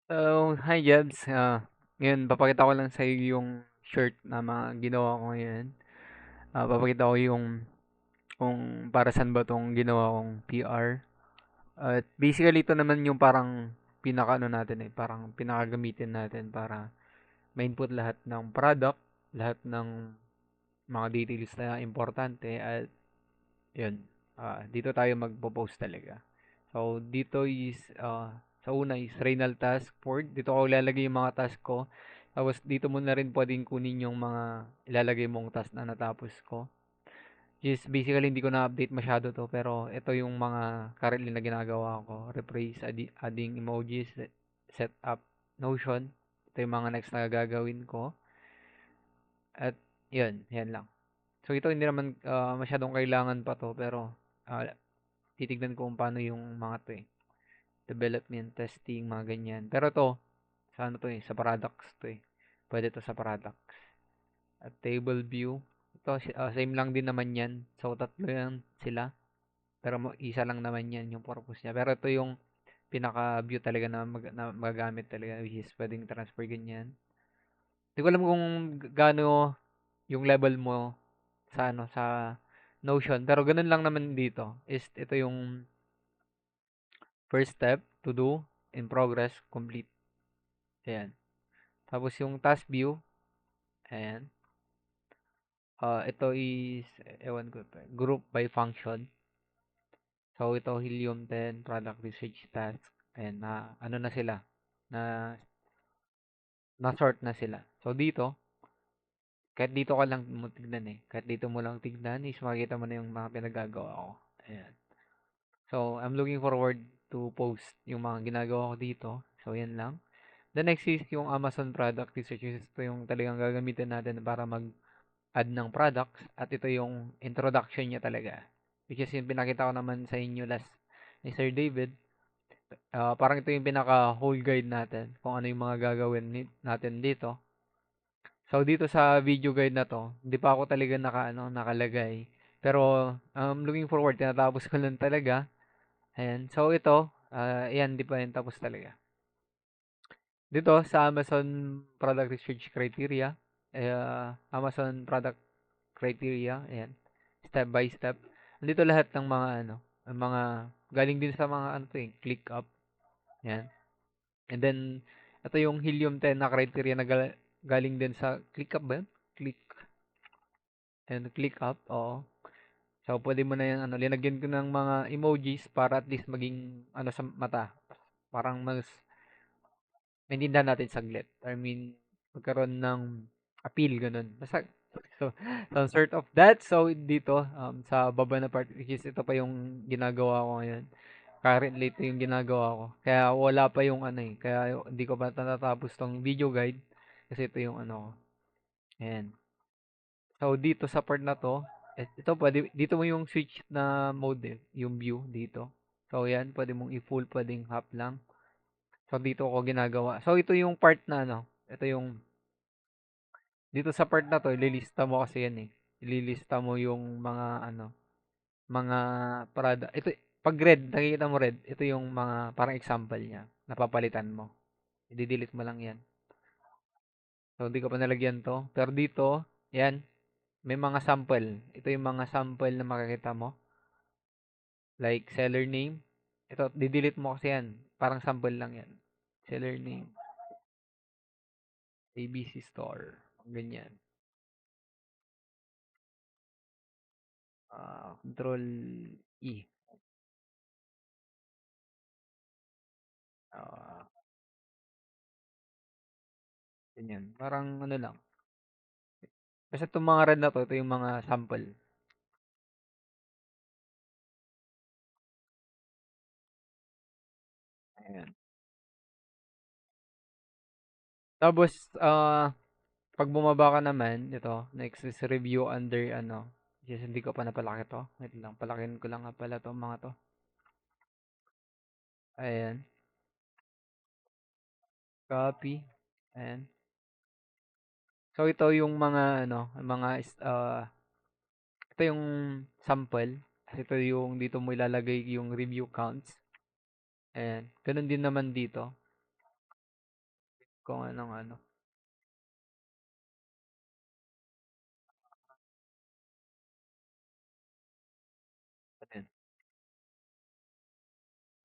So, hi Jebs. Ngayon, papakita ko lang sa iyo yung shirt na mga ginawa ko ngayon. Papakita ko yung kung para saan ba tong ginawa kong PR. At basically, ito naman yung parang pinaka ano natin parang pinakagamitin natin para ma-input lahat ng product, lahat ng mga details na importante at yun. Dito tayo magpo-post talaga. So, dito is, sa una is Reynal Task Board. Dito ko ilalagay yung mga task ko. Tapos, dito mo na rin pwedeng kunin yung mga ilalagay mong task na natapos ko. Is basically, hindi ko na-update masyado to. Pero, ito yung mga currently na ginagawa ko. Rephrase, adding emojis, set up Notion. Ito yung mga next na gagawin ko. At, yun, yan lang. So, ito hindi naman masyadong kailangan pa to. Pero, ah, titignan ko kung paano yung mga to eh. Development, testing, mga ganyan. Pero to, sa ano to eh, sa products to eh. Pwede to sa products. At table view, ito, same lang din naman yan. So, tatlo yan sila. Pero isa lang naman yan yung purpose niya. Pero ito yung pinaka-view talaga na magagamit talaga, which is pwedeng transfer ganyan. Hindi ko alam kung gaano yung level mo sa ano, sa Notion. Pero ganun lang naman dito. Is ito yung first step, to do, in progress, complete. Ayan. Tapos yung task view, ayan. Ito is, ewan ko pa, group by function. So, ito Helium 10, product research task. Ayan, na, ano na sila, na, na-sort na sila. So, dito, kahit dito ka lang mo tignan eh. Kahit dito mo lang tignan is makikita mo na yung mga pinagagawa ko. Ayan. So, I'm looking forward to post yung mga ginagawa ko dito. So, yan lang. The next is yung Amazon product research. Ito yung talagang gagamitin natin para mag-add ng products. At ito yung introduction niya talaga. Which is yung pinakita ko naman sa inyo last ni Sir David. Parang ito yung pinaka whole guide natin kung ano yung mga gagawin natin dito. So dito sa video guide na to, hindi pa ako talaga nakalagay. Pero looking forward, tinatapos ko lang talaga. Ayan. So ito, ayan, di pa yan tapos talaga. Dito sa Amazon Product Research Criteria, Amazon Product Criteria, ayan, step by step. Dito lahat ng mga ano, ang mga galing din sa mga ano to eh, click up. Ayan. And then ito yung Helium 10 na criteria na galing din sa click up ba yun? Click and click up. Oo. So pwede mo na yan ano, linagyan ko ng mga emojis para at least maging ano sa mata. Parang mas maintindihan natin saglit. I mean, magkaroon ng appeal, ganun. Basta, so, some sort of that. So, dito, sa baba na part, which is ito pa yung ginagawa ko ngayon. Currently, ito yung ginagawa ko. Kaya wala pa yung ano eh. Kaya hindi ko pa natatapos tong video guide. Kasi ito yung ano ko. Ayan. So, dito sa part na to, ito pwede, dito mo yung switch na mode eh, yung view dito. So, yan, pwede mong i-full, pwedeng half lang. So, dito ko ginagawa. So, ito yung part na ano, ito yung, dito sa part na to, ililista mo kasi yan eh. Ililista mo yung mga ano, mga product. Ito, pag red, nakikita mo red, ito yung mga, parang example niya. Napapalitan mo. I-delete mo lang yan. So, hindi ko pa nalagyan to. Pero dito, yan, may mga sample. Ito yung mga sample na makikita mo. Like, seller name. Ito, di-delete mo kasi yan. Parang sample lang yan. Seller name. ABC Store. Ganyan. Control E. Ah, ganyan. Parang ano lang. Basta itong mga red na to, ito yung mga sample. Ayan. Tapos, pag bumaba ka naman, ito, next is review under ano. Yes, hindi ko pa napalaki to. Wait lang, palakin ko lang nga pala to mga to. Ayan. Copy. Ayan. So, ito yung mga ano, ito yung sample. Ito yung dito mo ilalagay yung review counts. Ayan. Ganun din naman dito. Kung anong ano.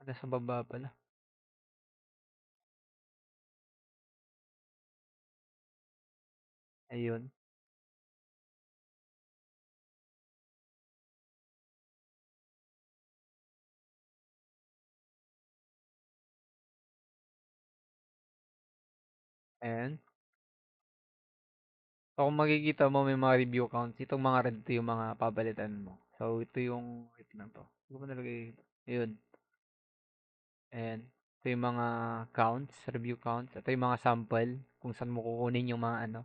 Ano nasa baba pala. Ayun. Ayan. So, kung makikita mo may mga review counts, itong mga red ito yung mga papalitan mo. So, ito yung, wait lang to. Hindi ko pa nalagay. Ayun. Ayan. Ito yung mga counts, review counts. Ito yung mga sample kung saan mo kukunin yung mga ano.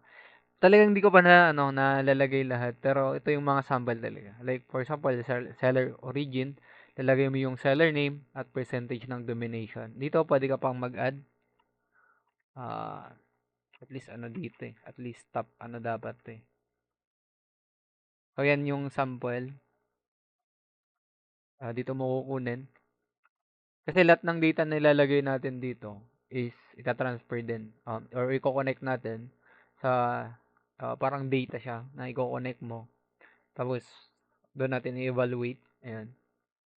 Talagang hindi ko pa na ano nalalagay lahat, pero ito yung mga sample talaga. Like for example, seller origin, lalagay mo yung seller name at percentage ng domination. Dito pwede ka pang mag-add ah at least ano dito eh. At least top ano dapat eh. So yan yung sample. Dito mo kukunin. Kasi lahat ng data na ilalagay natin dito is ita-transfer din or i-connect natin sa parang data siya na i-connect mo. Tapos doon natin i-evaluate. Ayan.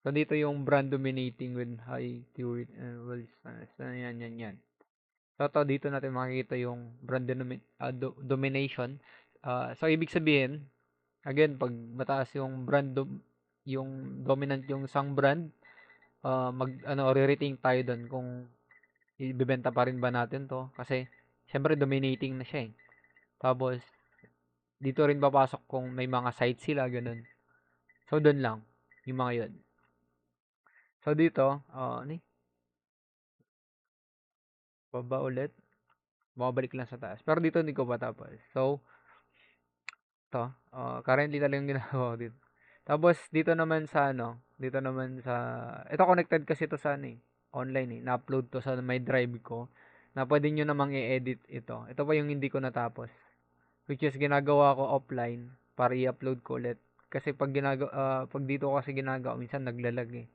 So dito yung brand dominating with high keyword well, yan. So to dito natin makikita yung brand domination. So ibig sabihin, again, pag mataas yung yung dominant yung isang brand, mag ano re-rating tayo doon kung ibebenta pa rin ba natin to kasi syempre dominating na siya eh. Tapos dito rin papasok kung may mga sites sila ganun. So doon lang yung mga yun. So dito, ano baba ulit. Bumabalik lang sa taas. Pero dito hindi ko pa tapos. So, to, currently talaga yung ginagawa ko dito. Tapos, dito naman sa, ito connected kasi to sa ano eh, online eh. Na-upload to sa my drive ko, na pwede nyo namang i-edit ito. Ito pa yung hindi ko natapos. Which is, ginagawa ko offline, para i-upload ko ulit. Kasi pag dito ko kasi ginagawa, minsan naglalag eh.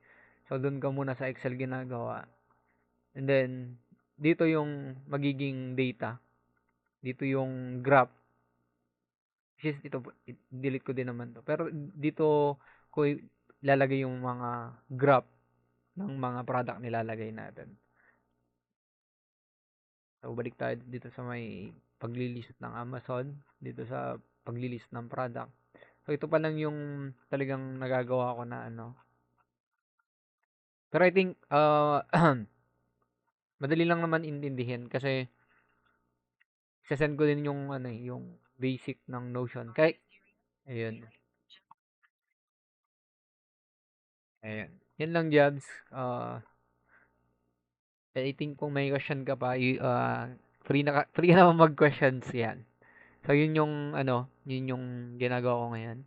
So, dun ka muna sa Excel ginagawa. And then, dito yung magiging data. Dito yung graph. Which is ito, delete ko din naman to. Pero dito ko lalagay yung mga graph ng mga product nilalagay natin. So, balik tayo dito sa may paglilist ng Amazon. Dito sa paglilist ng product. So, ito pa lang yung talagang nagagawa ko na ano. Pero I think, madali lang naman intindihin kasi sasend ko din yung ano yung basic ng Notion. Kaya, ayun. Ayan. Yan lang, Jabs. I think kung may question ka pa, free ka naman mag-questions yan. So, yun yung, ano, yun yung ginagawa ko ngayon.